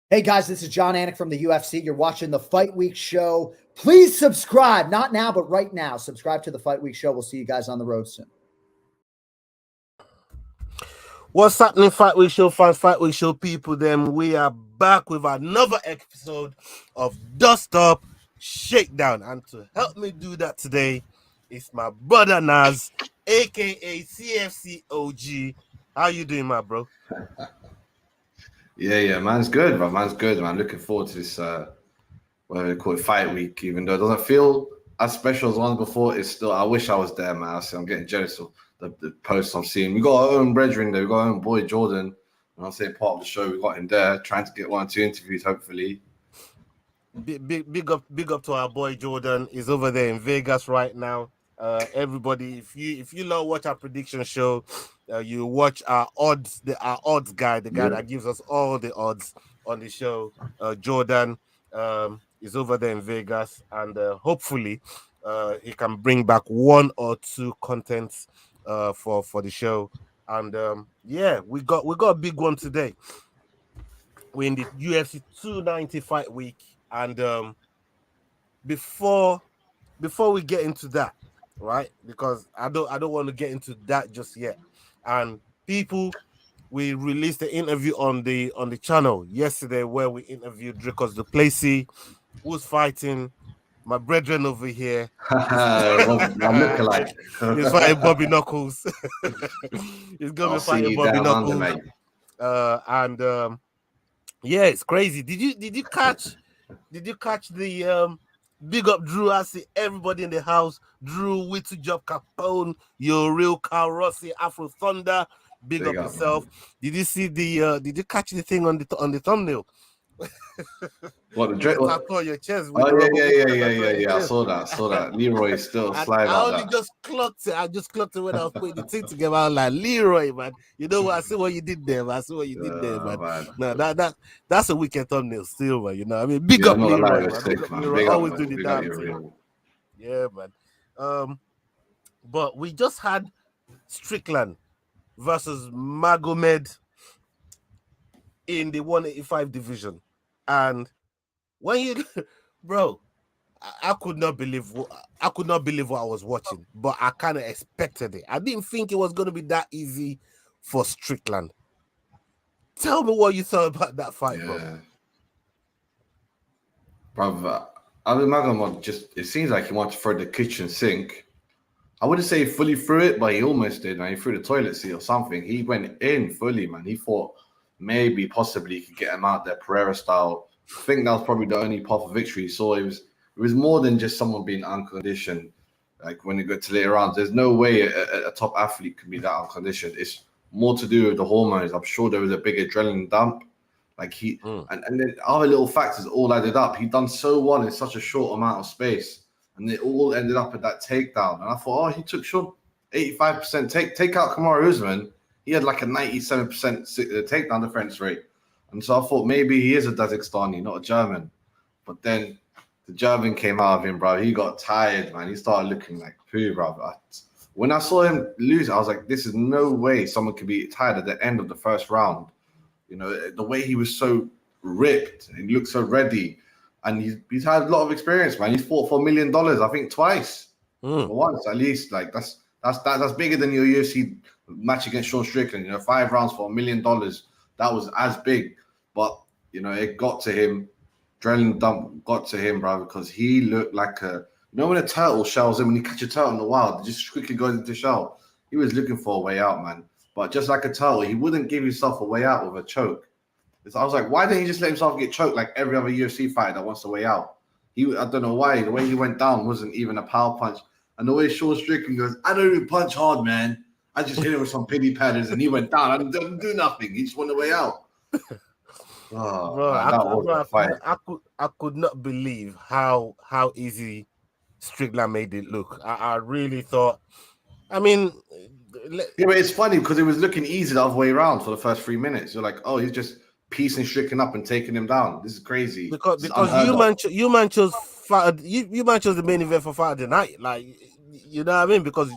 Hey guys, this is John Anik from the UFC. You're watching the Fight Week Show. Please subscribe, not now, but right now. Subscribe to the Fight Week Show. We'll see you guys on the road soon. What's happening, Fight Week Show fans, Fight Week Show people? Then we are back with another episode of Dust Up Shakedown. And to help me do that today is my brother Naz, aka CFC OG. How you doing, my bro? Yeah, man's good, man. Man's good, man. Looking forward to this, whatever they call it, fight week. Even though it doesn't feel as special as ones before, it's still. I wish I was there, man. I'm getting jealous of the posts I'm seeing. We got our own brethren there. We got our own boy Jordan. And I'm saying part of the show. We got him there, trying to get 1 or 2 interviews, hopefully. Big up to our boy Jordan. He's over there in Vegas right now. Everybody, if you love watch our prediction show, you watch our odds guy, the guy that gives us all the odds on the show. Jordan is over there in Vegas, and hopefully he can bring back 1 or 2 contents for the show. And yeah, we got a big one today. We're in the UFC 290 fight week, and before we get into that, right? Because I don't want to get into that just yet. And people, we released the interview on the channel yesterday where we interviewed Dricus Du Plessis, who's fighting my brethren over here. He's fighting Bobby Knuckles. He's gonna be fighting Bobby Knuckles. Yeah, it's crazy. Did you catch the big up Drew? I see everybody in the house. Drew, Witu Job Capone, your real Carl Rossi, Afro Thunder. Big up yourself. Man. Did you see the? Did you catch the thing on the thumbnail? What the dread? I saw your chest. Yeah. I saw that. Leroy is still sliding. I only just clocked it. I just clocked it when I was putting the thing together. I was like, Leroy, man. You know what? I see what you did there, man. Man. No, that's a wicked thumbnail still, man. You know what I mean? Big up Leroy, man. Leroy always do the damn thing. Yeah, man. But we just had Strickland versus Magomed in the 185 division. And when you, bro, I could not believe what I was watching, but I kind of expected it. I didn't think it was going to be that easy for Strickland. Tell me what you thought about that fight, bro. Brother, I mean, Magomed it seems like he wanted to throw the kitchen sink. I wouldn't say he fully threw it, but he almost did, man. He threw the toilet seat or something. He went in fully, man. He thought possibly he could get him out there, Pereira style. I think that was probably the only path of victory he saw. It was more than just someone being unconditioned. Like when you get to later rounds, there's no way a top athlete can be that unconditioned. It's more to do with the hormones. I'm sure there was a big adrenaline dump. Like and then other little factors all added up. He'd done so well in such a short amount of space, and they all ended up at that takedown. And I thought, he took short 85% take out Kamaru Usman. He had like a 97% takedown defense rate. And so I thought maybe he is a Dageshtani, not a German. But then the German came out of him, bro. He got tired, man. He started looking like poo, bro. When I saw him lose, I was like, this is no way someone could be tired at the end of the first round. You know, the way he was so ripped and he looked so ready. And he's had a lot of experience, man. He's fought for $1 million, I think twice. Once, at least. Like that's bigger than your UFC match against Sean Strickland. You know, 5 rounds for $1 million. That was as big. But, you know, it got to him. Adrenaline dump got to him, bro, because he looked like you know when a turtle shells in, when you catch a turtle in the wild, it just quickly goes into shell. He was looking for a way out, man. But just like a turtle, he wouldn't give himself a way out with a choke. I was like, why didn't he just let himself get choked like every other UFC fighter that wants a way out? I don't know why. The way he went down wasn't even a power punch. And the way Sean Strickland goes, I don't even punch hard, man. I just hit him with some pity padders and he went down. I didn't do nothing. He just went a way out. I could not believe how easy Strickland made it look. I really thought. I mean, yeah, but it's funny because it was looking easy the other way around for the first 3 minutes. You're like, oh, he's just piecing Strickland up and taking him down. This is crazy. Because you man chose the main event for Friday night, like, you know what I mean? Because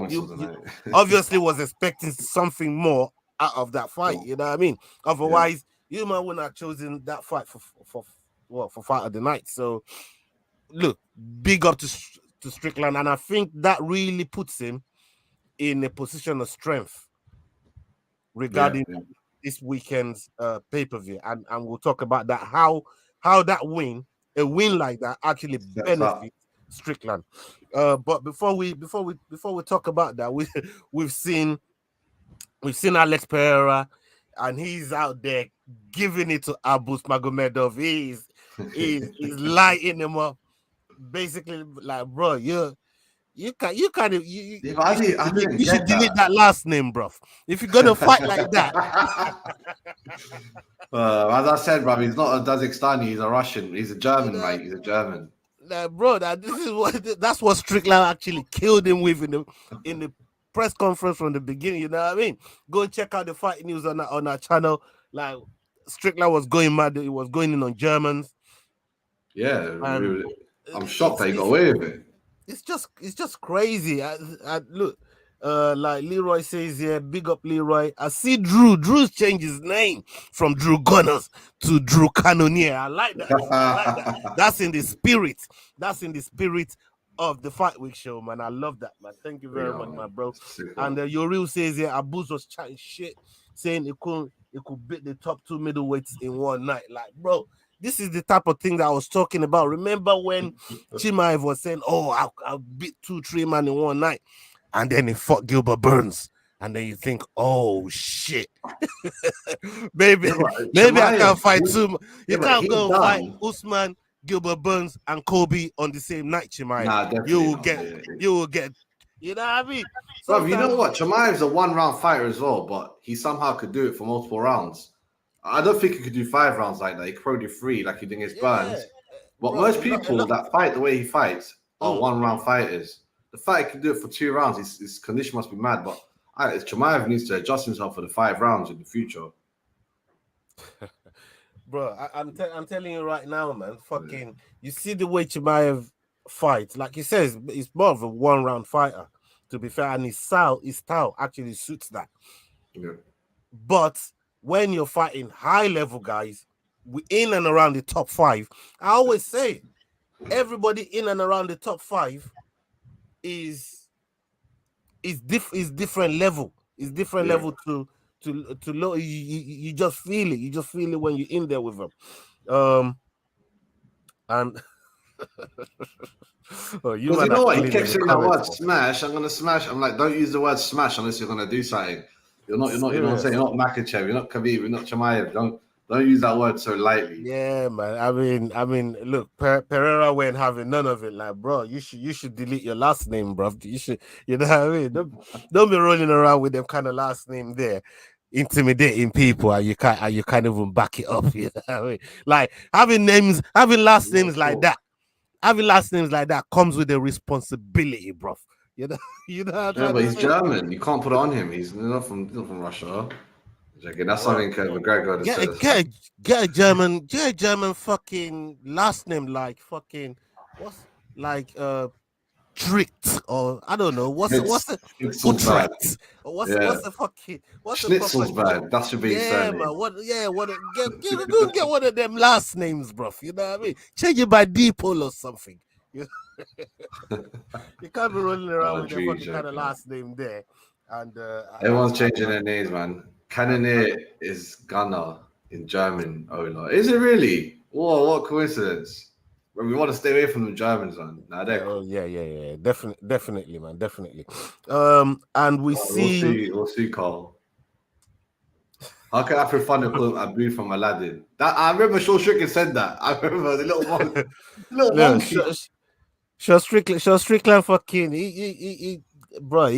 you obviously was expecting something more out of that fight. You know what I mean? Otherwise, you man wouldn't have chosen that fight for fight of the night. So look, big up to Strickland, and I think that really puts him in a position of strength regarding this weekend's pay-per-view, and we'll talk about that, how that a win like that actually benefits Strickland. But before we talk about that, we've seen Alex Pereira, and he's out there giving it to Abus Magomedov. He's lighting him up, basically like, bro, you should delete that last name, bro. If you're gonna fight like that. As I said, bro, he's not a Kazakhstani, he's a Russian. He's a German, mate. He's a German. Bro, that's what Strickland actually killed him with in the press conference from the beginning. You know what I mean? Go and check out the fight news on our channel. Like, Strickland was going mad. He was going in on Germans. Yeah, I'm shocked that he got away with it. It's just crazy. Look, like Leroy says here, big up Leroy. I see Drew's changed his name from Drew Gunners to Drew Cannonier. I like that. That's in the spirit. That's in the spirit of the Fight Week show, man. I love that, man. Thank you very much, my bro. And Yoril says here, Abuz was chatting shit, saying it could beat the top 2 middleweights in one night. Like, bro, this is the type of thing that I was talking about. Remember when Chimaev was saying, "Oh, I'll beat 2-3 man in one night," and then he fought Gilbert Burns, and then you think, "Oh shit, maybe I can't fight two. You can't go fight Usman, Gilbert Burns, and Kobe on the same night, Chimaev. Nah, you will get. You know what I mean? Bro, you know what? Chimaev's a 1-round fighter as well, but he somehow could do it for multiple rounds. I don't think he could do 5 rounds like that. He could probably do 3, like he did against Burns. But most people that fight the way he fights are 1-round fighters. The fighter can do it for 2 rounds. His condition must be mad. But Chimaev needs to adjust himself for the 5 rounds in the future. Bro, I'm telling you right now, man. Fucking, you see the way Chimaev fights. Like he says, he's more of a 1-round fighter, to be fair. And his style actually suits that. Yeah. But when you're fighting high-level guys in and around the top 5, I always say everybody in and around the top 5 is different level. It's different level to low. You just feel it. You just feel it when you're in there with them. And you know what? He kept saying that word smash. I'm gonna smash. I'm like, don't use the word smash unless you're gonna do something. You're not. You know what I'm saying? You're not Makachev. You're not Khabib. You're not Chimaev. Don't use that word so lightly. Yeah, man. I mean, look, Pereira went having none of it. Like, bro, you should delete your last name, bro. You should. You know what I mean? Don't be rolling around with them kind of last name there, intimidating people, and you can't even back it up. You know what I mean? Like, having last names like that. Having last names like that comes with a responsibility, bro. You know. Yeah, but he's German. You can't put it on him. He's not from Russia. That's something McGregor says. Get a German fucking last name, like fucking Tricked, or I don't know what's the Utrecht, or what's Schnitzel's bad. That should be man. Get one of them last names, bro. You know what I mean? Change it by Depol or something. You can't be rolling around with the fucking kind of last name there. And everyone's changing their names, man. Cannonier is Gunnar in German. Ola, is it really? Whoa, what coincidence! We want to stay away from the Germans, man. Yeah. Definitely, man. Definitely. And we'll see, Carl. How can I feel fun to call him Abu from Aladdin? I remember Shaw Strickland said that. I remember the little monkey. Shaw Strickland fucking he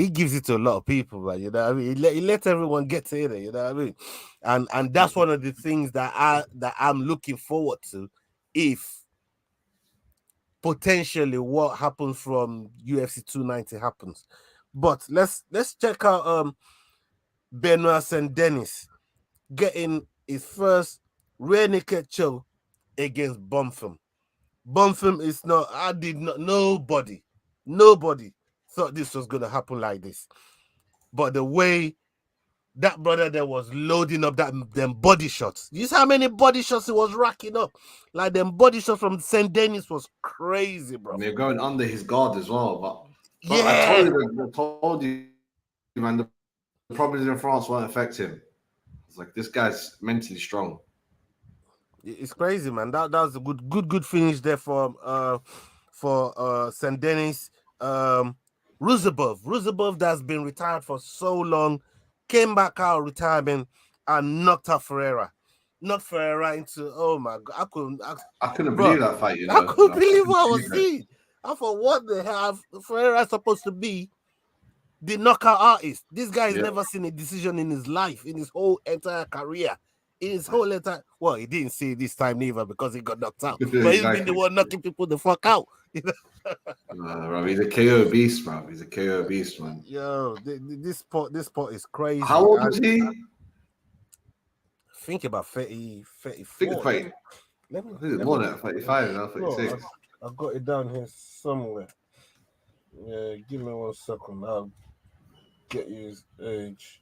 gives it to a lot of people, man. You know what I mean? He lets everyone get to it, you know what I mean? And that's one of the things that I'm looking forward to, if potentially what happens from UFC 290 happens. But let's check out Benoit Saint Denis getting his first rear naked choke against Bonfim. Bonfim is not. Nobody thought this was gonna happen like this. But the way that brother there was loading up them body shots. You see how many body shots he was racking up? Like them body shots from St. Denis was crazy, bro. And they're going under his guard as well. But Yeah. I told you, man, the problems in France won't affect him. It's like this guy's mentally strong. It's crazy, man. That was a good finish there for St. Denis. Ruzabov that's been retired for so long, came back out of retirement and knocked out Ferreira. Knocked Ferreira into, oh my God. I couldn't believe that fight, you know. I couldn't believe what I was seeing. I thought, what the hell? Ferreira supposed to be the knockout artist. This guy has never seen a decision in his life, in his whole entire career. In his whole entire, well, he didn't see it this time neither because he got knocked out. But he's been the one knocking people the fuck out. Bro, he's a KO beast, man. He's a KO beast, man. Yo, this sport is crazy. How old is he? Think about 30, 34. Think wait. More than 35 now, 36. I've got it down here somewhere. Yeah, give me 1 second. I'll get you his age.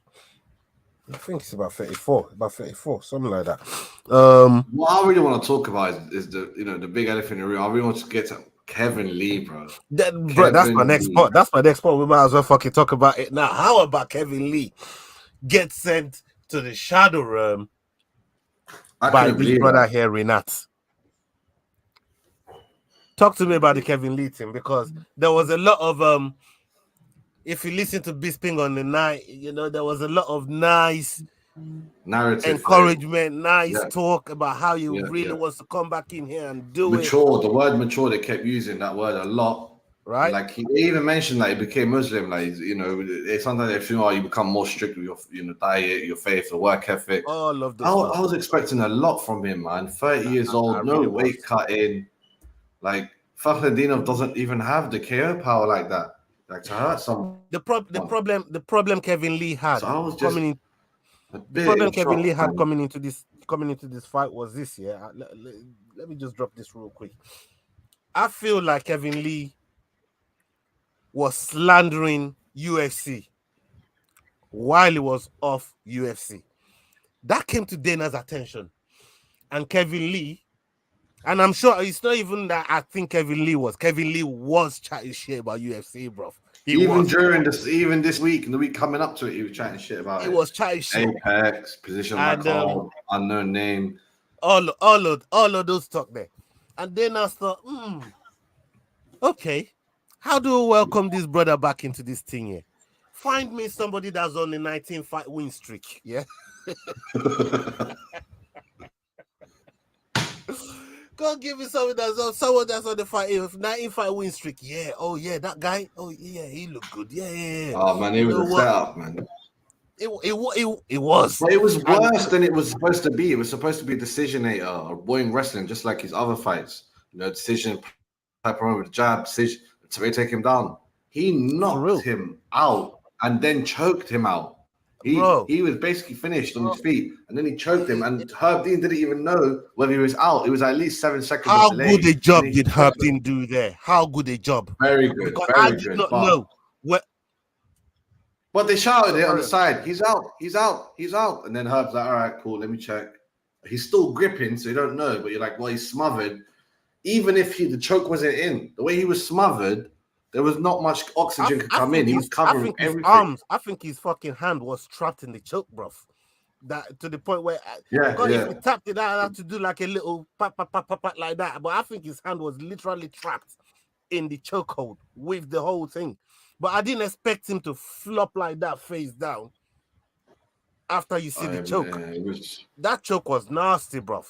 I think it's about 34, something like that. What I really want to talk about is the big elephant in the room. I really want to get to Kevin Lee, bro. Bro, that's my next part. That's my next part. We might as well fucking talk about it now. How about Kevin Lee gets sent to the shadow realm by his brother here, Renat? Talk to me about the Kevin Lee thing, because there was a lot of if you listen to Bisping on the night, there was a lot of nice narrative, encouragement, talk about how he really wants to come back in here and do mature. The word mature, they kept using that word a lot, right? Like he even mentioned he became Muslim. Like sometimes they feel you become more strict with your diet, your faith, the work ethic. Oh, I love this. I was expecting a lot from him, man. 30 years old, no weight cutting. Like Fakhretdinov doesn't even have the KO power like that. Like to hurt someone. The problem Kevin Lee had coming into this fight was this. Let me just drop this real quick. I feel like Kevin Lee was slandering UFC while he was off UFC. That came to Dana's attention, and Kevin Lee. And I'm sure it's not even that I think Kevin Lee was chatting shit about UFC, bro. Even this week and the week coming up to it, he was chatting shit about it. He was chatting shit. Apex, position back home, unknown name. All of those talk there. And then I thought, okay, how do we welcome this brother back into this thing here? Find me somebody that's on a 19-fight win streak, yeah? Go give me someone that's on the 19-fight win streak. Yeah, oh yeah, that guy. Oh yeah, he looked good. Yeah. Oh man, it was a setup, man. It was. But it was worse than it was supposed to be. It was supposed to be a decisionator or boring wrestling, just like his other fights. Decision, type on with a jab, decision to take him down. He knocked him out and then choked him out. He was basically finished on his feet, and then he choked him. And Herb Dean didn't even know whether he was out. It was at least 7 seconds. How good a job did Herb Dean do there? How good a job! Very good. Because very I good. did not know what. But they shouted it on the side. He's out. He's out. He's out. And then Herb's like, all right, cool. Let me check. He's still gripping, so you don't know. But you're like, well, he's smothered. Even if the choke wasn't in, the way he was smothered. There was not much oxygen could come in. He was covering everything. I think his fucking hand was trapped in the choke, bro. That to the point where if he tapped it out, I had to do like a little pat like that. But I think his hand was literally trapped in the chokehold with the whole thing. But I didn't expect him to flop like that face down after you see the choke. That choke was nasty, bro.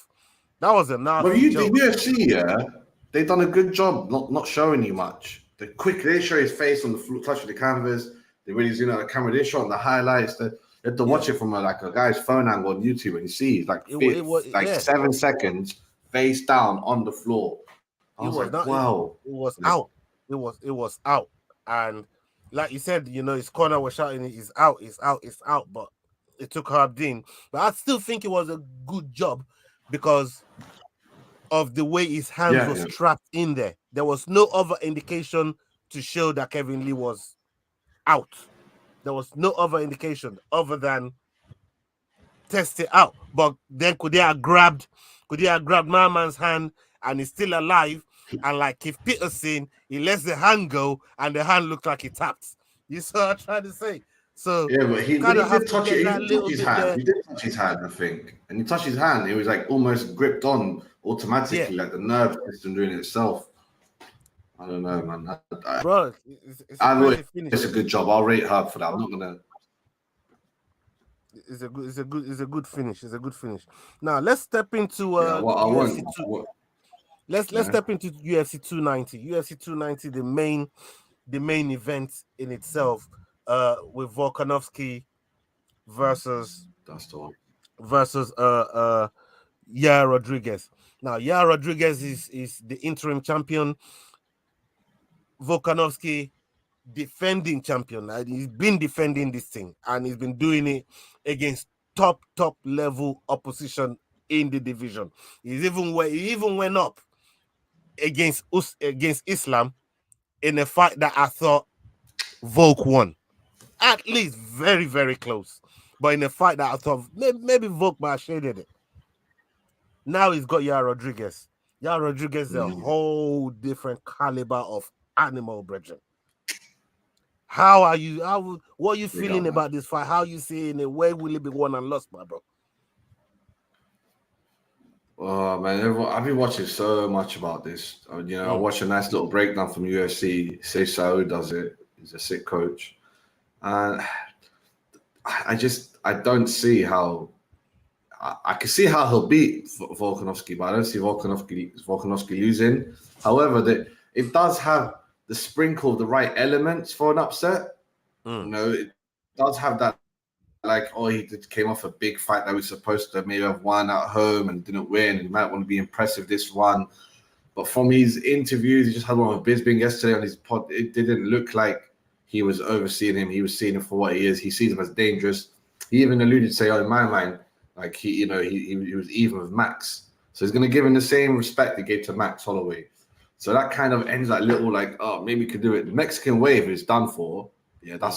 That was a nasty choke. The UFC, they done a good job not showing you much. They show his face on the floor, touch the canvas. They really zoom out the camera. They show on the highlights. You have to watch it from a guy's phone angle on YouTube, and you see it's 7 seconds, face down on the floor. I was like, wow. It was out. It was out. And like you said, his corner was shouting, "It's out, it's out, it's out." But it took Herb Dean. But I still think it was a good job because of the way his hands was trapped in there. There was no other indication to show that Kevin Lee was out. There was no other indication other than test it out. But then could they have grabbed my man's hand and he's still alive? And like if Peterson, he lets the hand go and the hand looked like he tapped. You saw what I'm trying to say? So yeah, but he kind of have did to touch get it. He that did little touch his bit hand. there. He did touch his hand, I think, and he touched his hand. It was like almost gripped on automatically, like the nerve system doing it itself. I don't know, man. Bro, it's a I know crazy finish. it's a good job. I'll rate her for that. I'm not gonna. It's a good finish. It's a good finish. Now let's step into UFC UFC 2. Let's step into UFC 290. UFC 290, the main event in itself, with Volkanovski versus That's the one. Yair Rodriguez. Now Yair Rodriguez is the interim champion. Volkanovski, defending champion. And he's been defending this thing and he's been doing it against top level opposition in the division. He even went up against Islam in a fight that I thought Volk won. At least very, very close. But in a fight that I thought maybe Volk might have shaded it. Now he's got Yair Rodriguez. Yair Rodriguez is a whole different caliber of animal, brethren. What are you feeling about this fight? How are you seeing it? Where will it be won and lost, my bro? Oh man, I've been watching so much about this. I watched a nice little breakdown from UFC. Say Saud does it. He's a sick coach, and I don't see how. I can see how he'll beat Volkanovski, but I don't see Volkanovski losing. However, it does have the sprinkle of the right elements for an upset. It does have that, like, he came off a big fight that was supposed to maybe have won at home and didn't win, and he might want to be impressive this one. But from his interviews, he just had one with Bisping yesterday on his pod. It didn't look like he was overseeing him. He was seeing him for what he is. He sees him as dangerous. He even alluded to say, in my mind, like he was even with Max. So he's going to give him the same respect he gave to Max Holloway. So that kind of ends that little maybe he could do it. The Mexican wave is done for. Yeah, I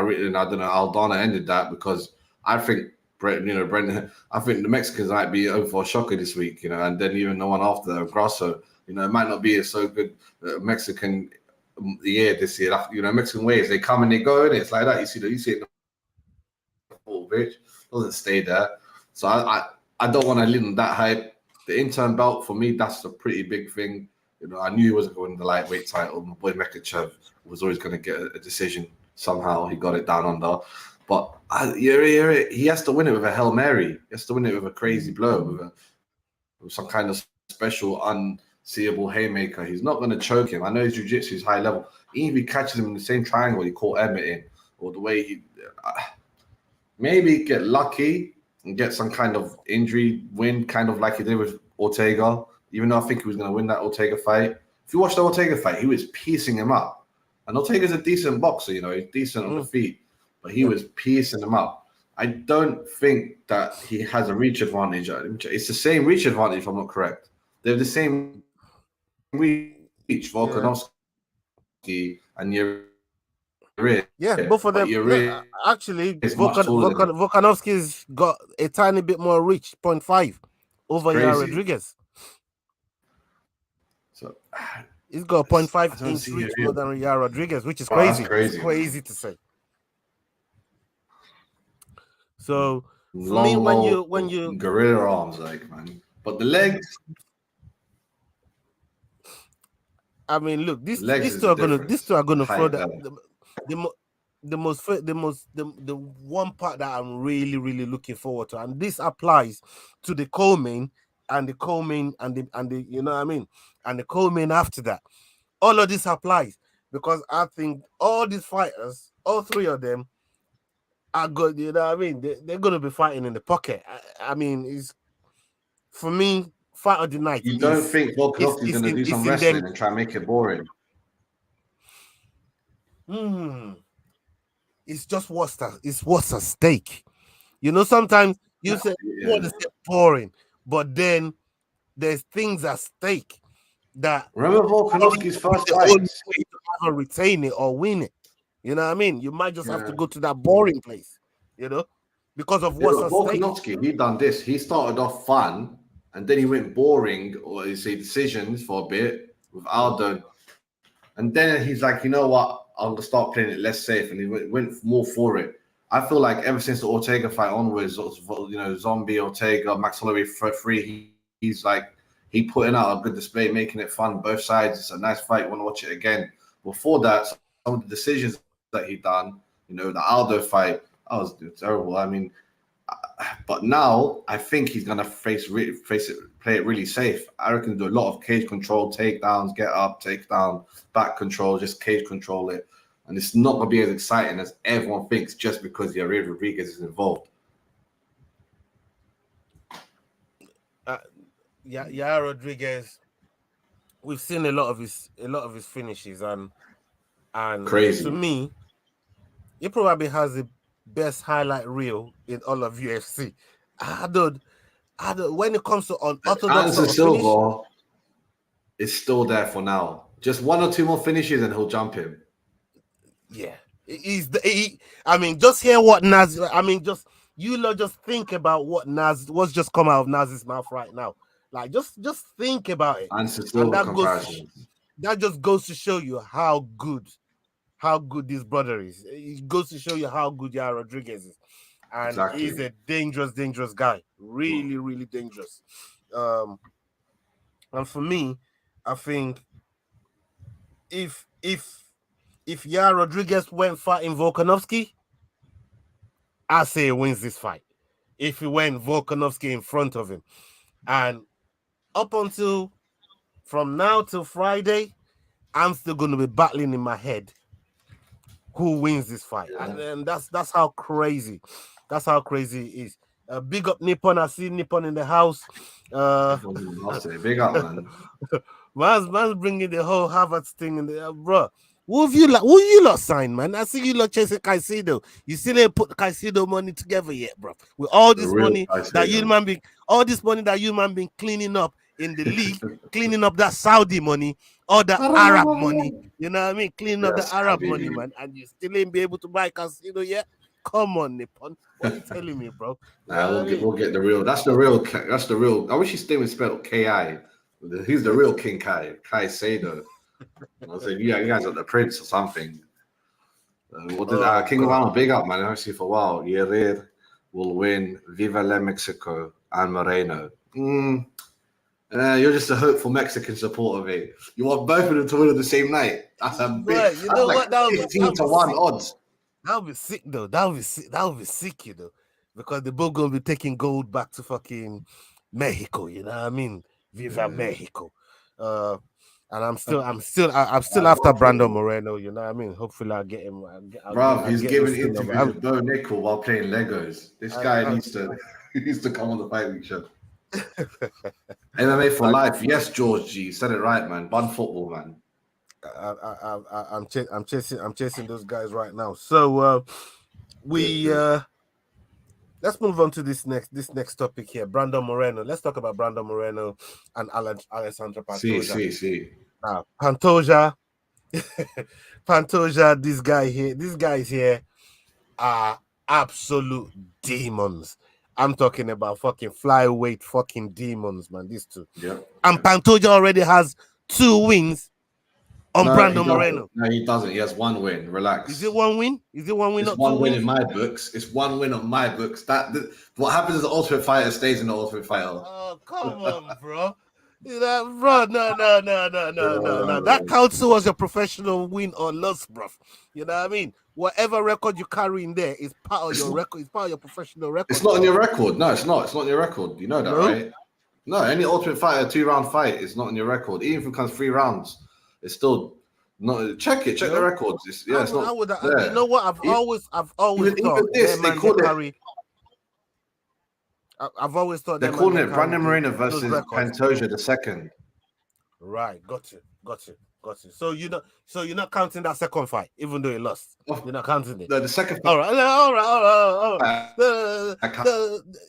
don't know. Aldana ended that because I think Brendan. I think the Mexicans might be over for a shocker this week, and then even the one after Grasso, it might not be a so good Mexican year this year. Mexican waves, they come and they go, and it's like that. You see it in the full bitch. Doesn't stay there. So I don't want to lean that hype. The interim belt for me, that's a pretty big thing. I knew he wasn't going to win the lightweight title. My boy Mekachev was always going to get a decision. Somehow he got it down under. But he has to win it with a Hail Mary. He has to win it with a crazy blow, with some kind of special, unseeable haymaker. He's not going to choke him. I know his jiu-jitsu is high level. Even if he catches him in the same triangle he caught Emmett in, or the way he... maybe get lucky and get some kind of injury win, kind of like he did with Ortega, even though I think he was going to win that Ortega fight. If you watch the Ortega fight, he was piecing him up. And Ortega's a decent boxer, he's decent on the feet, but he was piecing him up. I don't think that he has a reach advantage. It's the same reach advantage, if I'm not correct. They're the same reach, Volkanovski and Yair. Yeah, both of them. Actually, Volkanovski's got a tiny bit more reach, 0.5 over Yair Rodriguez. So he's got 0.5 inch reach more than Yair Rodriguez, which is crazy. It's crazy to say. So for me, when you gorilla arms, man, but the legs. I mean, look, these two are gonna throw that. The one part that I'm really, really looking forward to, and this applies to the co-main and the co-main and the and the co-main after that. All of this applies because I think all these fighters, all three of them, are good. They're gonna be fighting in the pocket. I mean, it's for me, fight of the night. You don't think Volkanovski's gonna do some wrestling and try and make it boring? It's just what's at stake. Sometimes you say what is boring, but then there's things at stake that remember Volkanovski's first fight. To either retain it or win it. You know what I mean? You might just have to go to that boring place. because of Yeah, what's but at stake. Volkanovski, he done this. He started off fun, and then he went boring, or you say decisions for a bit with Aldo, and then he's like, you know what? I'm gonna start playing it less safe, and he went more for it. I feel like ever since the Ortega fight onwards, Zombie Ortega, Max Holloway for free, he's like he putting out a good display, making it fun both sides. It's a nice fight. Want to watch it again? Before that, some of the decisions that he done, the Aldo fight, that was terrible. I mean, but now I think he's gonna face it, play it really safe. I reckon do a lot of cage control, takedowns, get up, take down, back control, just cage control it, and it's not gonna be as exciting as everyone thinks just because Yair Rodriguez is involved. Yeah, Rodriguez. We've seen a lot of his finishes, and Crazy. to me, he probably has the best highlight reel in all of UFC. I don't. When it comes to unorthodox Anderson sort of Silva is still there for now. Just one or two more finishes and he'll jump him. Yeah, I mean, just hear what Naz. I mean, just think about what's just come out of Naz's mouth right now. Like, just think about it, Anderson Silva comparison. That just goes to show you how good this brother is. It goes to show you how good Yair Rodriguez is, and Exactly. he's a dangerous guy. Really, really dangerous. And for me, I think if Yair Rodriguez went fighting Volkanovski, I say he wins this fight. If he went Volkanovski in front of him, and up until from now till Friday, I'm still going to be battling in my head who wins this fight, and that's how crazy it is. Big up Nippon. I see Nippon in the house. Big up, man. Man's bringing the whole Harvard thing in the bro. Who you lot signed, man? I see you lot chasing Caicedo. You still ain't put Caicedo money together yet, bro. With all this money that you man been cleaning up in the league, cleaning up that Saudi money, all the Arab money. You know what I mean? Cleaning up the Arab money, man. And you still ain't be able to buy Caicedo yet. Come on, Nippon. What are you telling me, bro? We'll get the real. That's the real. I wish he still would spell Ki. He's the real King Caicedo. I was like, yeah, you guys are the prince or something. What did King of Alma big up, man? I've seen for a while. Yair will win. Viva la Mexico and Moreno. You're just a hopeful Mexican supporter, mate. You want both of them to win on the same night. That's a big. Right, you know what? That 15 to 1 odds. That would be sick, though. That would be sick, you know, because they're both gonna be taking gold back to fucking Mexico. You know what I mean? Viva Mexico. And I'm still after Brandon Moreno. You know what I mean? Hopefully, I'll get him. He's giving interviews with Bo Nickel while playing Legos. This guy needs to come on the Fight Week show. MMA for life. Yes, George G. You said it right, man. Bun football, man. I'm chasing those guys right now. So let's move on to this next topic here. Brandon Moreno. Let's talk about Brandon Moreno and Alessandro Pantoja. See. Now, Pantoja, these guys here are absolute demons. I'm talking about fucking flyweight fucking demons, man. These two. Yeah. And Pantoja already has 2 wins on Brandon Moreno. No, he doesn't. He has 1 win. Relax. Is it 1 win? It's 1 win in my books. It's 1 win on my books. What happens is the Ultimate Fighter stays in the Ultimate Fighter. Oh, come on, bro. Bro, no. That counts towards your professional win or loss, bro. You know what I mean? Whatever record you carry in there is part of your record. It's part of your professional record. It's not on your record. No, it's not. It's not on your record. You know that, right? No, any Ultimate Fighter 2-round fight is not on your record. Even if it comes 3 rounds, it's still not. Check it. Check the records. It's not. You know what? I've always thought they call it. I've always thought they're calling it Brandon Moreno versus Pantoja the second. Right, got you. So you're not counting that second fight, even though he lost. You're not counting it. No, the second fight. All right.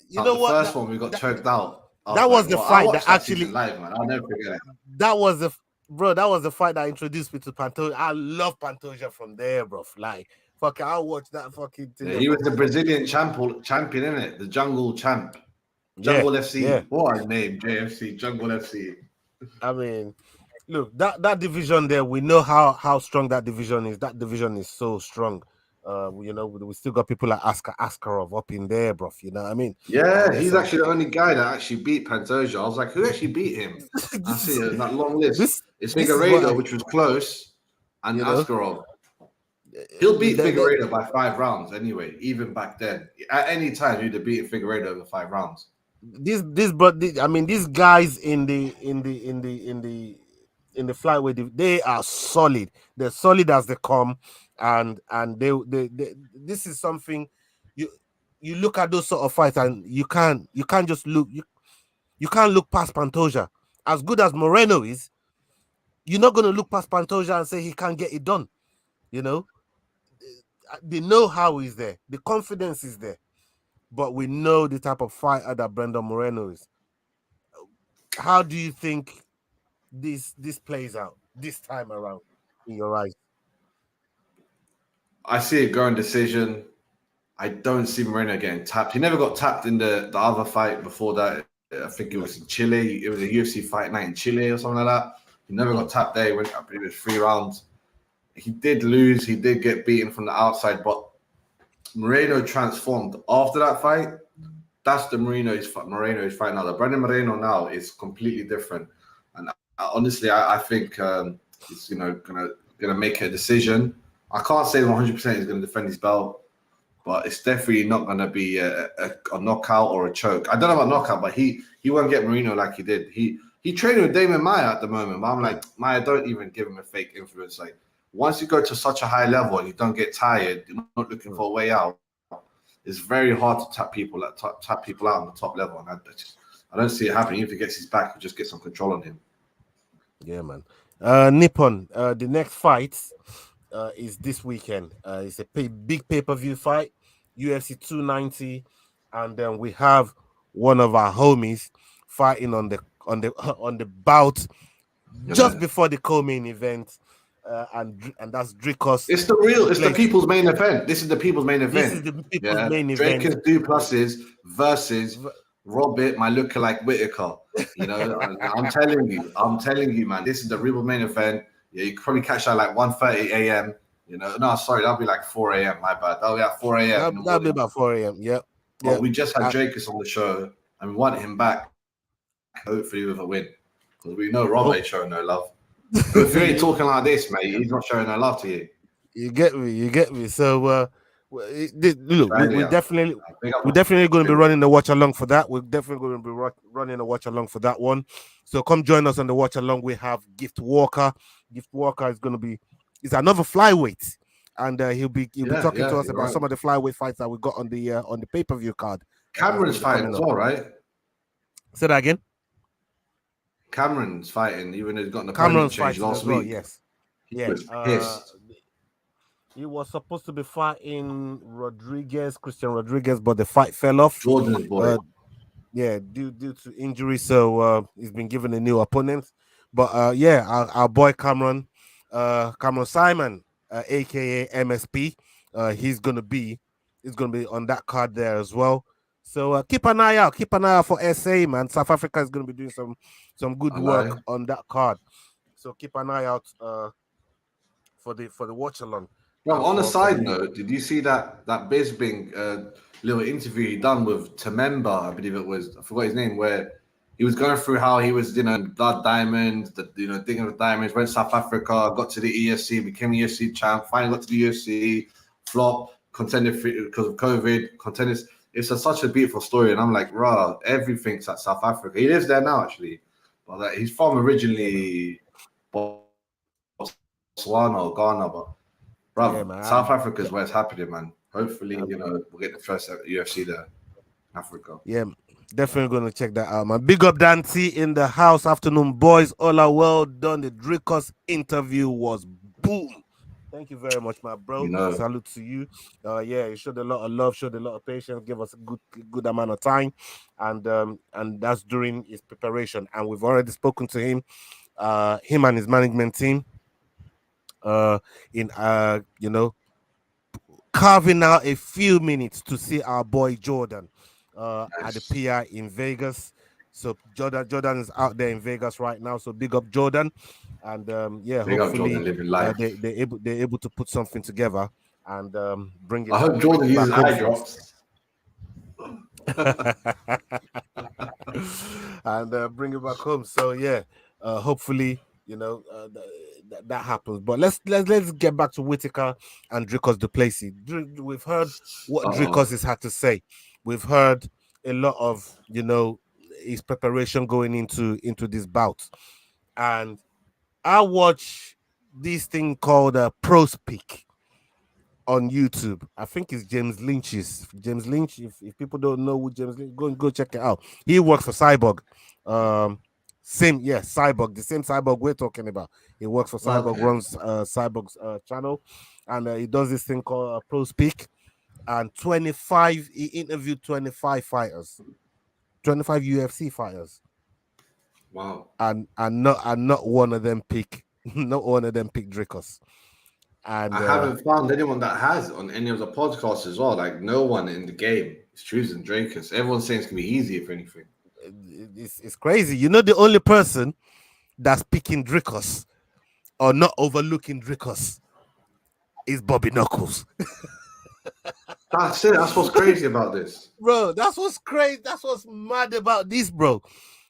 You know what? The first one we got choked out. That was the fight that actually live, man. I'll never forget it. That was the fight that introduced me to Pantoja. I love Pantoja from there, bro. Like Fuck, I'll watch that fucking thing. Yeah, he was the Brazilian champion, isn't it? The jungle champ. Jungle FC. Yeah. What a name, JFC, Jungle FC. I mean, look, that division there, we know how strong that division is. That division is so strong. We still got people like Askarov up in there, bro. You know what I mean? Yeah, he's actually the only guy that actually beat Pantoja. I was like, who actually beat him? I see that long list. It's Figueiredo, which was close, and Askarov. He'll beat Figueiredo by 5 rounds anyway, even back then. At any time, he'd have beaten Figueiredo over 5 rounds. These guys in the flyweight, they are solid. They're solid as they come, and they this is something you look at those sort of fights, and you can't just look you can't look past Pantoja. As good as Moreno is, you're not going to look past Pantoja and say he can't get it done. You know, the know-how is there, the confidence is there, but we know the type of fighter that Brandon Moreno is. How do you think this plays out this time around in your eyes? I see it going decision. I don't see Moreno getting tapped. He never got tapped in the other fight before that. I think it was in Chile. It was a UFC fight night in Chile or something like that. He never got tapped there. He went up. It was 3 rounds. He did lose. He did get beaten from the outside, but Moreno transformed after that fight. That's the Moreno is fighting now. The Brandon Moreno now is completely different. And honestly, I think he's gonna make a decision. I can't say 100% he's going to defend his belt, but it's definitely not going to be a knockout or a choke. I don't know about knockout, but he won't get Moreno like he did. He trained with Damon Maia at the moment, but I'm like, Maia, don't even give him a fake influence. Like, once you go to such a high level and you don't get tired, you're not looking for a way out. It's very hard to tap people out on the top level, and I don't see it happening. If he gets his back, he'll just get some control on him. Yeah, man. Nippon, the next fight is this weekend. It's a big pay-per-view fight, UFC 290, and then we have one of our homies fighting on the bout just before the co-main event. And that's Dricos. It's the people's main event. This is the people's main event. This is the people's main event. Dricos Duplessis versus Robert, my lookalike Whitaker. You know, I'm telling you, man, this is the real main event. Yeah, you could probably catch that like 1:30 a.m. You know, no, sorry, that'll be like 4 a.m. My bad. That'll be at 4 a.m. That'll be about 4 a.m. Yep. But we just had Dricos on the show, and we want him back, hopefully with a win, because we know Rob ain't showing no love. If you ain't talking like this, mate, he's not showing no love to you. You get me. So, look, we're definitely going to be running the watch along for that. We're definitely going to be running a watch along for that one. So come join us on the watch along. We have Gift Walker. Gift Walker is going to be another flyweight, and he'll be talking to us about some of the flyweight fights that we got on the pay-per-view card. Cameron's fighting as well, right? Say that again. Cameron's fighting, even though he's got an opponent change last week. Yes. He was pissed. He was supposed to be fighting Christian Rodriguez, but the fight fell off. Jordan's boy. Due to injury, so he's been given a new opponent. But our boy Cameron Simon, aka MSP, he's gonna be on that card there as well. So keep an eye out for SA, man. South Africa is going to be doing some good work on that card. So keep an eye out for the watch along. Well, on a side note, did you see that Bisping little interview he done with Tememba? I believe it was. I forgot his name. Where he was going through how he was, blood diamonds, digging with diamonds. Went to South Africa, got to the EFC, became a UFC champ. Finally got to the UFC, flop, contended because of COVID, contenders. It's such a beautiful story, and I'm like, rah, everything's at South Africa. He lives there now, actually, but he's from originally Botswana or Ghana, but South Africa is where it's happening, man. Hopefully, we'll get the first UFC there, Africa. Yeah, definitely going to check that out, man. Big up Dante in the house. Afternoon, boys. All are well done. The Dricos interview was boom. Thank you very much, my bro. Salute to you. You showed a lot of love, showed a lot of patience, gave us a good amount of time, and that's during his preparation. And we've already spoken to him and his management team. carving out a few minutes to see our boy Jordan at the PI in Vegas. So Jordan is out there in Vegas right now. So big up Jordan, and Big up hopefully Jordan living life. they're able to put something together and bring it. I hope Jordan uses back home eye for us. drops. And bring it back home. So hopefully that happens. But let's get back to Whitaker and Dricus Du Plessis. We've heard what Dricus has had to say. We've heard a lot of his preparation going into this bout, and I watch this thing called Pro Speak on YouTube. I think it's James Lynch's. James Lynch, if people don't know who James Lynch, go check it out. He works for Cyborg. Cyborg, the same Cyborg we're talking about. He works for Cyborg, runs Cyborg's channel, and he does this thing called Pro Speak. And he interviewed 25 fighters, 25 UFC fighters. Wow. And not one of them pick Dricus. And I haven't found anyone that has on any of the podcasts as well. Like, no one in the game is choosing Dricus. Everyone's saying it's gonna be easy, if anything. It's crazy. The only person that's picking Dricus or not overlooking Dricus is Bobby Knuckles. That's it. That's what's crazy about this, bro. That's what's crazy. That's what's mad about this, bro.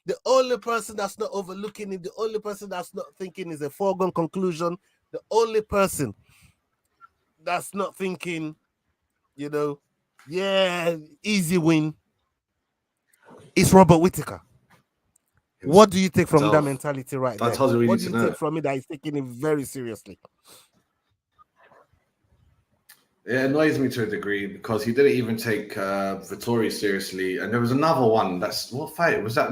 The only person that's not overlooking it, the only person that's not thinking is a foregone conclusion, the only person that's not thinking, easy win, is Robert Whitaker. What do you take from that mentality right there? What do you take from it that he's taking it very seriously? It annoys me to a degree because he didn't even take Vettori seriously. And there was another one. What fight was that?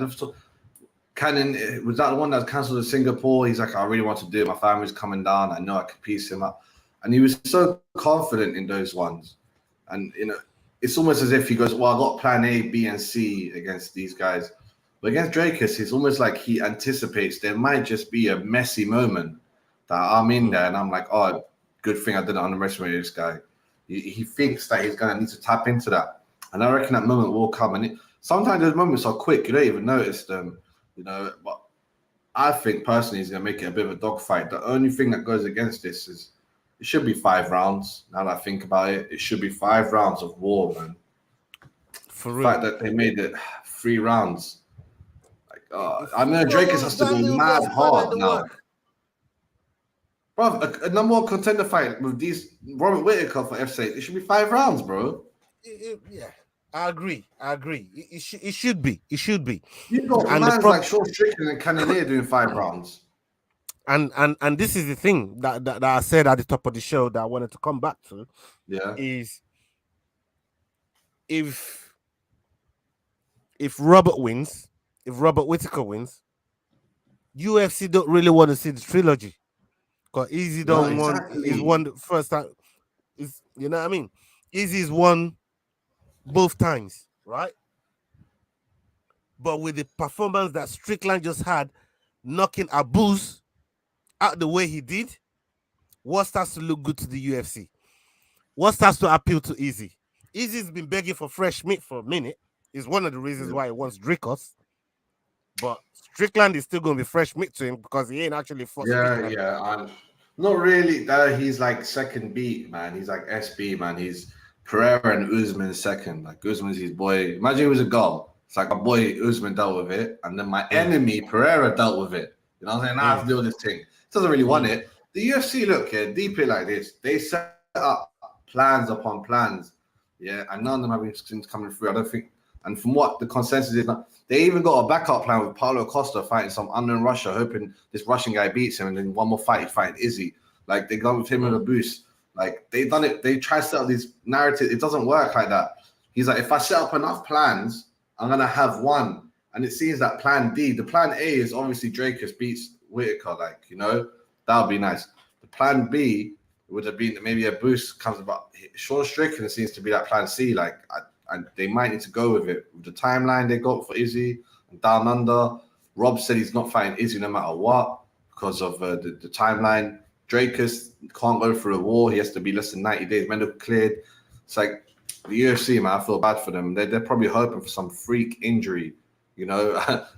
Cannon, was that the one that was cancelled in Singapore? He's like, I really want to do it. My family's coming down. I know I could piece him up. And he was so confident in those ones. And, it's almost as if he goes, well, I got plan A, B, and C against these guys. But against Dricus, it's almost like he anticipates there might just be a messy moment that I'm in there. And I'm like, oh, good thing I didn't underestimate this guy. He thinks that he's going to need to tap into that. And I reckon that moment will come. And sometimes those moments are quick. You don't even notice them, But I think personally he's going to make it a bit of a dogfight. The only thing that goes against this is it should be 5 rounds. Now that I think about it, it should be 5 rounds of war, man. Yeah, I agree. It should be. It should be. You've got man's like Sean Strickland and Cannonier doing 5 rounds. And this is the thing that I said at the top of the show that I wanted to come back to. Yeah. Is if Robert wins, if Robert Whitaker wins, UFC don't really want to see the trilogy. Because Easy don't want is won the first time. Is you know what I mean? Easy's won both times, right? But with the performance that Strickland just had, knocking Abuz out the way he did, what starts to look good to the UFC? What starts to appeal to Easy? Easy's been begging for fresh meat for a minute. Is one of the reasons why he wants Dricus. But Strickland is still going to be fresh meat to him because he ain't actually fought. Yeah. Not really. He's like second beat, man. He's like SB, man. He's Pereira and Usman second. Like Usman's his boy. Imagine it was a goal. It's like my boy Usman dealt with it, and then my enemy Pereira dealt with it. You know what I'm saying? Now I have to deal with this thing. He doesn't really want it. The UFC, look, deep it like this. They set up plans upon plans. Yeah, and none of them have been coming through. I don't think. And from what the consensus is, they even got a backup plan with Paulo Costa fighting some unknown Russia, hoping this Russian guy beats him, and then one more fight, he's fighting Izzy. Like, they gone with him with a boost. Like, they done it. They try to set up these narratives. It doesn't work like that. He's like, if I set up enough plans, I'm going to have one. And it seems that plan D, the plan A is obviously Dricus beats Whitaker. Like, that would be nice. The plan B would have been maybe a boost comes about Sean Strickland. Seems to be that plan C. Like, and they might need to go with it. With the timeline they got for Izzy and Down Under, Rob said he's not fighting Izzy no matter what because of the timeline. Drakus can't go through a war. He has to be less than 90 days medical cleared. It's like the UFC, man, I feel bad for them. They're probably hoping for some freak injury. You know,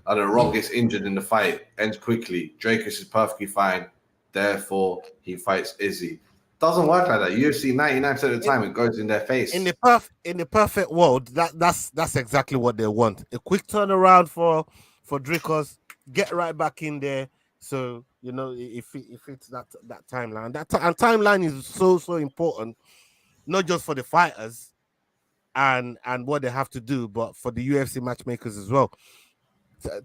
and the Rock gets injured in the fight, ends quickly. Drakus is perfectly fine. Therefore, he fights Izzy. Doesn't work like that. UFC 99% of the time it goes in their face. In the perfect world, that's exactly what they want. A quick turnaround for Dricus, get right back in there. So you know, if it's that timeline, and timeline is so important, not just for the fighters and what they have to do, but for the UFC matchmakers as well.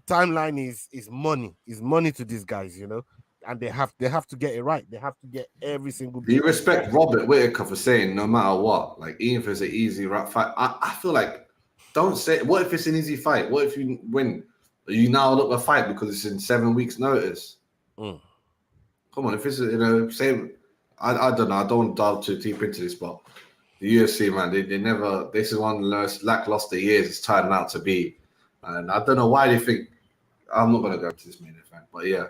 Timeline is money to these guys, you know, and they have to get it right. They have to get every single. Do you respect Robert Whittaker for saying no matter what, like even if it's an easy fight? I feel like don't say. What if it's an easy fight? What if you win? You now look a fight because it's in 7 weeks' notice. Come on, if it's same. I don't know. I don't want to dive too deep into this, but the UFC, man, they never. This is one of the most lackluster years it's turned out to be, and I don't know why they think. I'm not gonna go to this main event, but yeah.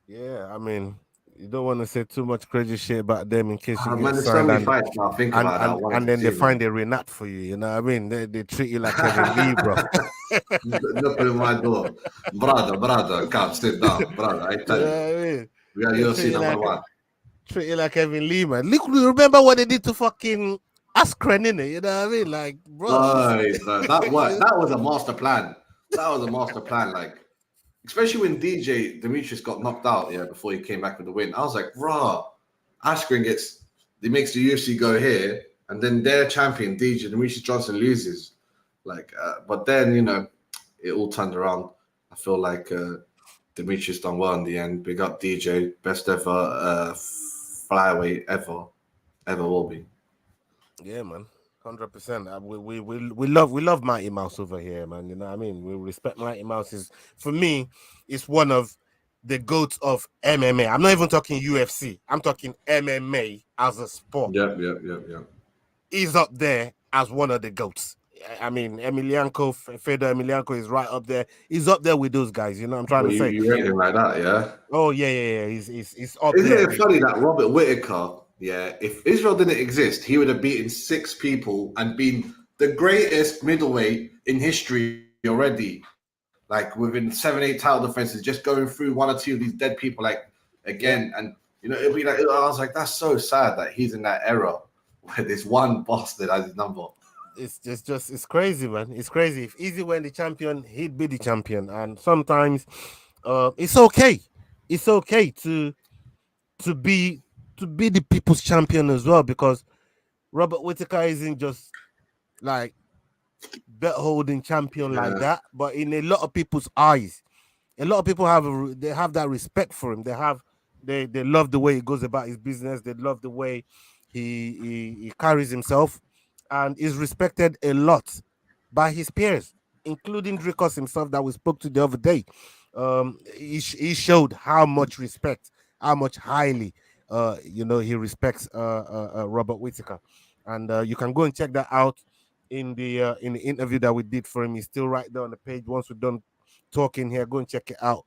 Yeah, I mean, you don't want to say too much crazy shit about them in case you get there's signed so many fights now. Think about that. And then they find a Renat for you. You know what I mean? They treat you like Kevin Lee, bro. Look at my door, brother. Come sit down, brother. I tell you, we are UFC number one. Treat you like Kevin Lee, man. Look, remember what they did to fucking Askren, innit? You know what I mean? Like, bro, that was a master plan. That was a master plan. Like, especially when DJ Demetrius got knocked out, before he came back with the win. I was like, raw. Askren makes the UFC go here, and then their champion, DJ Demetrius Johnson, loses. Like, but then, it all turned around. I feel like Demetrius done well in the end. Big up DJ, best ever flyweight ever will be. Yeah, man. 100%. We love Mighty Mouse over here, man. You know what I mean? We respect Mighty Mouse. For me, it's one of the goats of MMA. I'm not even talking UFC. I'm talking MMA as a sport. Yeah. He's up there as one of the goats. I mean, Fedor Emelianenko is right up there. He's up there with those guys. You know what I'm trying to say? You rate him like that, yeah? Oh, yeah. He's up Isn't there. Isn't it funny that Robert Whittaker, if Israel didn't exist, he would have beaten 6 people and been the greatest middleweight in history already. Like within 7-8 title defenses, just going through 1 or 2 of these dead people, like again. And it'd be like, I was like, that's so sad that he's in that era where this one bastard has his number. It's crazy, man. It's crazy. If Easy were the champion, he'd be the champion. And sometimes it's okay. It's okay to be the people's champion as well, because Robert Whittaker isn't just like belt holding champion like that, but in a lot of people's eyes, a lot of people have that respect for him. They love the way he goes about his business. They love the way he carries himself, and is respected a lot by his peers, including Dricus himself that we spoke to the other day. He showed how much respect, how much highly he respects Robert Whittaker, and you can go and check that out in the interview that we did for him. He's still right there on the page. Once we're done talking here, go and check it out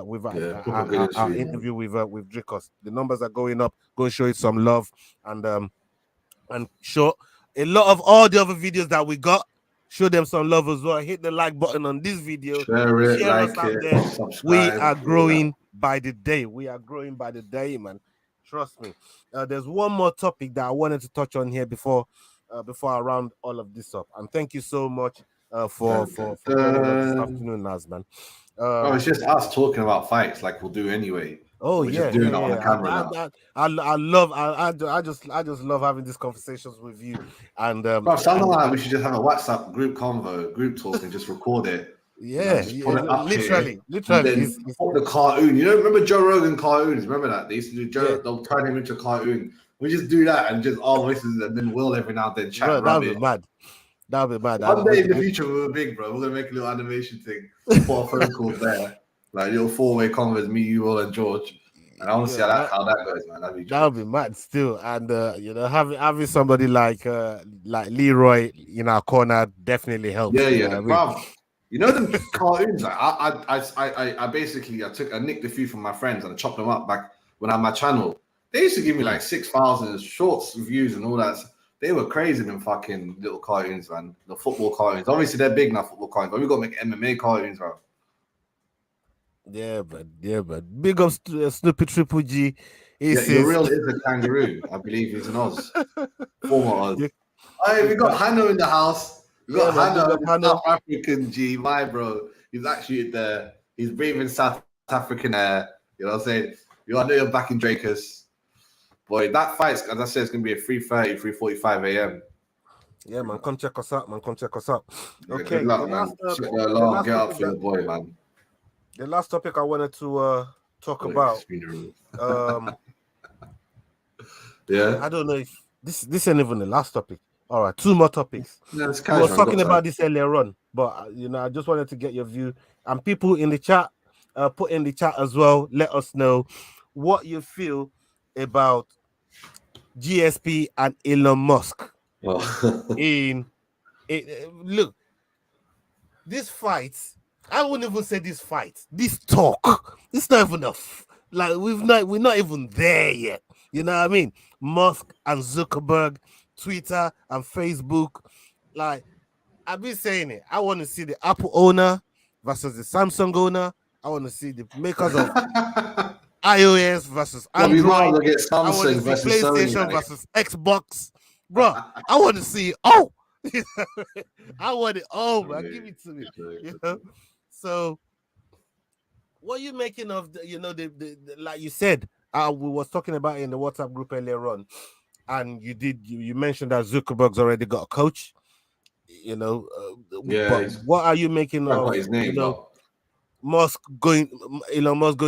with our interview with Dricus. The numbers are going up. Go and show it some love, and show a lot of all the other videos that we got. Show them some love as well. Hit the like button on this video. Share it, Share like us out it, there. subscribe. We are growing by the day. We are growing by the day, man. Trust me. There's one more topic that I wanted to touch on here before I round all of this up. And thank you so much for joining us this afternoon, Naz, man. It's just us talking about fights like we'll do anyway. Oh, We're just doing it on the camera now. I just love having these conversations with you. And something like we should just have a WhatsApp group talk, and just record it. Yeah, literally. Put the cartoon. Remember Joe Rogan cartoons? Remember that? They used to do Joe. They'll turn him into a cartoon. We just do that and just our voices, and then Will every now and then chat. That'd be mad. One day in the future, we're big, bro. We're gonna make a little animation thing. 4 phone calls there, like little 4-way convos. Me, you, Will, and George. And I want to see how that goes, man. That'd be mad still. And having somebody like Leroy in our corner definitely helps. Yeah. The cartoons. I nicked a few from my friends and I chopped them up back when I had my channel. They used to give me like 6,000 shorts views and all that. They were crazy, them fucking little cartoons, man. The football cartoons. Obviously, they're big now, football cartoons, but we got to make MMA cartoons, bro. Yeah, but big up Snoopy Triple G. Your real is a kangaroo. I believe he's an Oz. Former Oz. Yeah. Hey, we got Hanno in the house. We got Hanno, South African G, my bro. He's actually there. He's breathing South African air. You know what I'm saying? I know you're back in Dracus. Boy, that fight's, as I said, it's going to be at 3:30, 3:45 a.m. Yeah, man, come check us out, man. Yeah, Okay, good luck, man. Set the alarm, get up for your boy, man. The last topic I wanted to talk about. Yeah. I don't know if this ain't even the last topic. All right, 2 more topics. No, it's I casual. was talking about this earlier on, but I just wanted to get your view. And people in the chat, put in the chat as well. Let us know what you feel about GSP and Elon Musk. Look, this fight, I wouldn't even say this fight. This talk, it's not even enough. Like we're not even there yet. You know what I mean? Musk and Zuckerberg, Twitter and Facebook. Like I've been saying it. I want to see the Apple owner versus the Samsung owner. I want to see the makers of iOS versus Android. I want to see PlayStation versus Xbox. Bro, I want to see it all. I want it all, man. Give it to me. You know? So what are you making of the like you said, we was talking about it in the WhatsApp group earlier on, and you mentioned that Zuckerberg's already got a coach. But what are you making of his name, Elon Musk going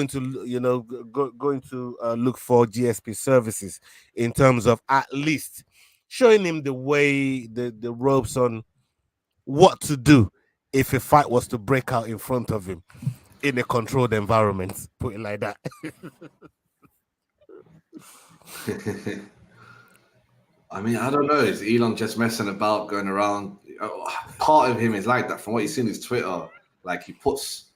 to going to look for GSP services in terms of at least showing him the way, the ropes on what to do if a fight was to break out in front of him in a controlled environment, put it like that. I mean, I don't know. Is Elon just messing about, going around? Part of him is like that. From what you see in his Twitter, like he puts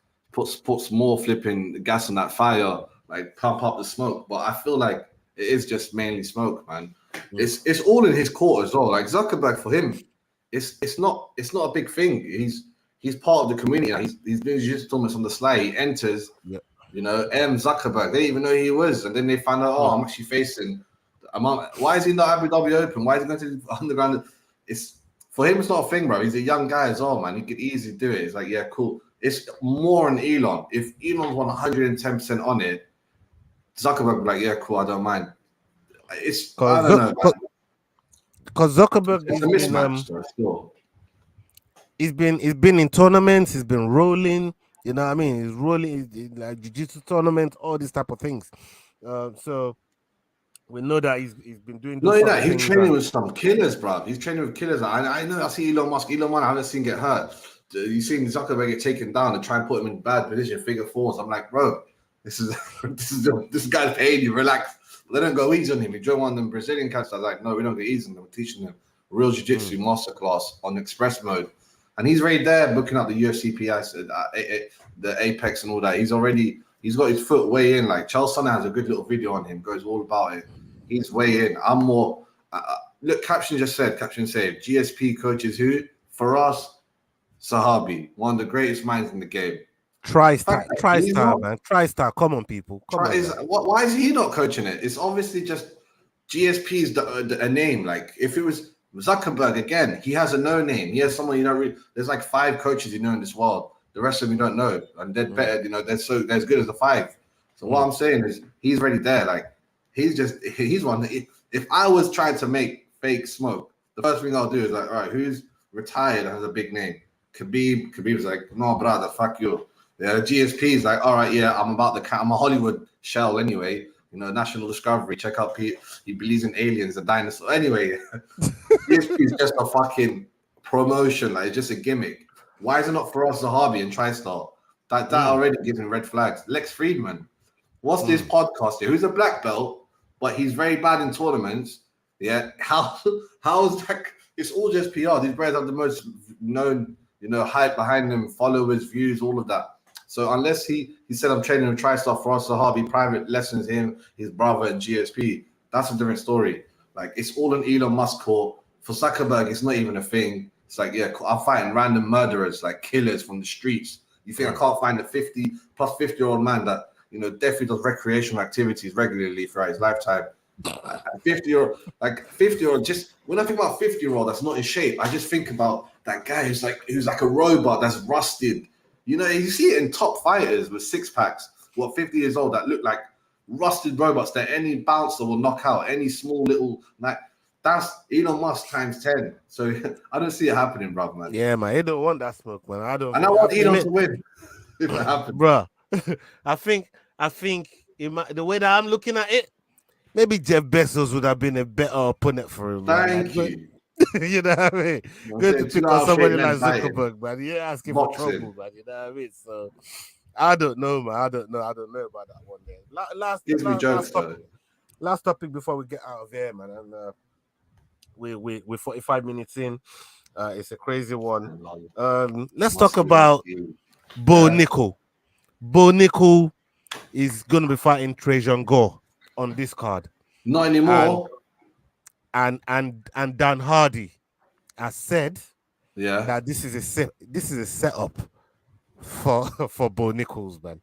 more flipping gas on that fire, like pump up the smoke. But I feel like it is just mainly smoke, man. It's all in his court as well. Like Zuckerberg, for him, it's not a big thing. He's part of the community. He's doing jiu-jitsu tournaments on the sly. He enters, M. Zuckerberg. They didn't even know who he was, and then they found out, I'm actually facing. Why is he not Abu Dhabi Open? Why is he going to the underground? It's for him. It's not a thing, bro. He's a young guy as well, man. He could easily do it. It's like, yeah, cool. It's more on Elon. If Elon's 110% on it, Zuckerberg would be like, yeah, cool. I don't mind. I don't know. Because Zuckerberg is a mismatch. He's been in tournaments. He's been rolling. You know what I mean? He's rolling like jiu-jitsu tournaments, all these type of things. So we know that he's been doing. He's training with some killers, bro. He's training with killers. I know. I see Elon Musk. I haven't seen get hurt. You seen Zuckerberg get taken down and try and put him in bad position, figure fours. I'm like, bro, this guy's paying you. Relax. They don't go easy on him. He joined one of them Brazilian cats. I was like, no, we don't go easy on them. We're teaching them real jiu-jitsu masterclass on express mode. And he's right there booking up the UFC PS, the Apex and all that. He's got his foot way in. Like Charles Sonner has a good little video on him, goes all about it. He's way in. I'm more. Look, Caption said, GSP coaches who? For us, Sahabi, one of the greatest minds in the game. TriStar, man. TriStar. Come on, people. Why is he not coaching it? It's obviously just GSP's a name. Like if it was Zuckerberg again, he has a no name. He has someone you don't really. There's like 5 coaches you know in this world. The rest of them you don't know, and they're better. They're as good as the 5. So what I'm saying is he's already there. Like he's one. If I was trying to make fake smoke, the first thing I'll do is like, all right, who's retired and has a big name? Khabib's like, no, brother, fuck you. Yeah, GSP is like, all right, yeah, I'm a Hollywood shell anyway. National Discovery. Check out Pete. He believes in aliens, a dinosaur. Anyway, GSP is just a fucking promotion. Like, it's just a gimmick. Why is it not for us, Zahabi and TriStar? That already gives him red flags. Lex Friedman. What's this podcast here? Who's a black belt, but he's very bad in tournaments. Yeah. How is that? It's all just PR. These brothers have the most known, hype behind them, followers, views, all of that. So unless he said I'm training him, try stuff for us, so Harvey private lessons him, his brother and GSP. That's a different story. Like it's all an Elon Musk court. For Zuckerberg, it's not even a thing. It's like, yeah, I'm fighting random murderers, like killers from the streets. You think I can't find a 50-year-old man that, you know, definitely does recreational activities regularly throughout his lifetime. 50-year-old, just when I think about 50-year-old that's not in shape, I just think about that guy who's like a robot that's rusted. You know, you see it in top fighters with six packs, 50 years old, that look like rusted robots that any bouncer will knock out, any small little, like, that's Elon Musk times 10. So I don't see it happening, bro, man. Yeah, man, he don't want that smoke, man. I want Elon to win if it happens, bro. I think the way that I'm looking at it, maybe Jeff Bezos would have been a better opponent for him. Thank you. You know what I mean? Good to pick on somebody like Zuckerberg, man. You're asking for trouble, man. You know what I mean? So I don't know, man. I don't know about that one there. Last topic before we get out of here, man. And we're 45 minutes in. It's a crazy one. Let's talk about Bo Nickel. Bo Nickel is going to be fighting Trajan Gore on this card. Not anymore. And Dan Hardy has said that this is a setup for Bo Nichols, man.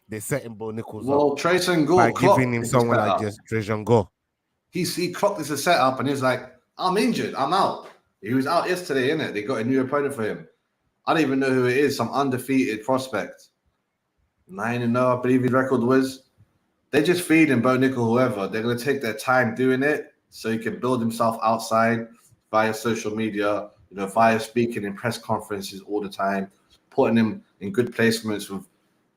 They're setting Bo Nichols up Trajan Gore by giving him someone like just Trajan Gore. He clocked this a setup and he's like, I'm injured, I'm out. He was out yesterday, innit? They got a new opponent for him. I don't even know who it is, some undefeated prospect. 9-0, I believe his record was. They just feed him Bo Nickel, whoever. They're going to take their time doing it so he can build himself outside via social media, you know, via speaking in press conferences all the time, putting him in good placements with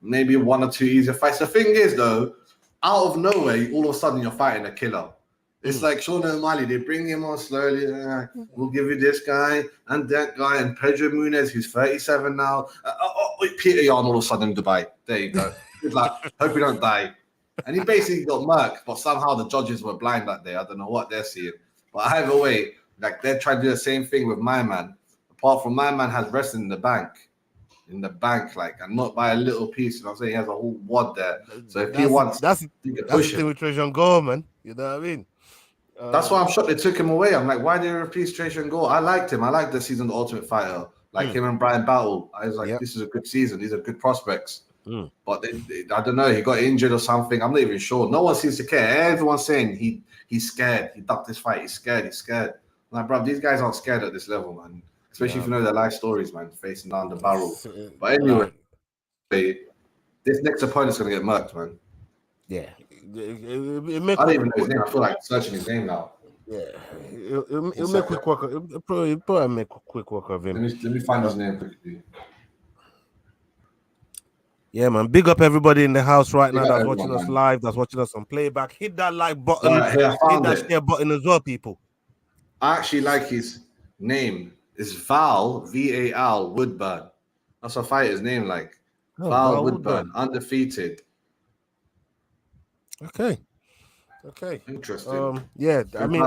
maybe one or two easier fights. The thing is, though, out of nowhere, all of a sudden you're fighting a killer. It's like Sean O'Malley, they bring him on slowly. We'll give you this guy and that guy and Pedro Munez, who's 37 now. Peter Yan all of a sudden in Dubai. There you go. He's like, hope you don't die. And he basically got murked, but somehow the judges were blind that day. I don't know what they're seeing. But either way, like they're trying to do the same thing with my man. Apart from my man has wrestling in the bank, like, and not by a little piece. You know what I'm saying? He has a whole wad there. So if he wants, that's the thing with Trajan Gore, man. You know what I mean? That's why I'm shocked they took him away. I'm like, why did they replace Trajan Gore? I liked him. I liked the season of The Ultimate Fighter. Like him and Brian Battle. I was like, this is a good season. These are good prospects. But I don't know. He got injured or something. I'm not even sure. No one seems to care. Everyone's saying he's scared. He ducked this fight. He's scared. I'm like, bro, these guys aren't scared at this level, man. Especially if you know their life stories, man, facing down the barrel. But anyway, this next opponent's going to get murked, man. Yeah. I don't even know his name. I feel like searching his name now. Yeah. It'll make quick work. It'll probably make quick work of him. Let me find his name quickly. Yeah, man. Big up everybody in the house right now that's watching us live, that's watching us on playback. Hit that like button. Hit that share button as well, people. I actually like his name. It's Val, V-A-L, Woodburn. That's a fighter's name, like. Val Woodburn, undefeated. Okay. Interesting. Yeah, I mean,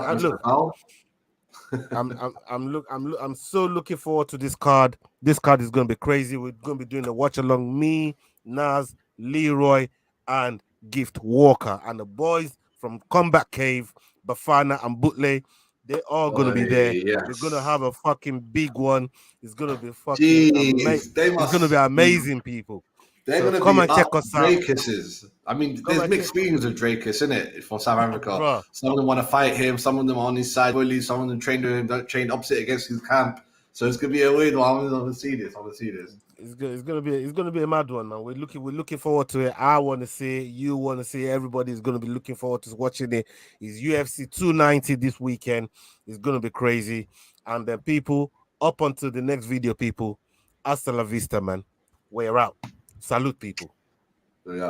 look, I'm so looking forward to this card. This card is going to be crazy. We're going to be doing a watch along. Me, Naz, Leroy, and Gift Walker, and the boys from Combat Cave, Bafana and Butley. They're all going to be there. Yes. They're going to have a fucking big one. It's going to be fucking amazing. It's going to be amazing, people. They're going to come and check us out. Dracuses. I mean, there's mixed feelings of Dracus, isn't it, from South Africa? Bruh. Some of them want to fight him. Some of them are on his side bullies. Some of them train with him, don't train opposite against his camp. So it's going to be a weird one. I want to see this. It's going to be a mad one, man. We're looking forward to it. I want to see it. You want to see it. Everybody's going to be looking forward to watching it. It's UFC 290 this weekend. It's going to be crazy. And then people, up until the next video, people, hasta la vista, man. We're out. Salute, people. Yeah.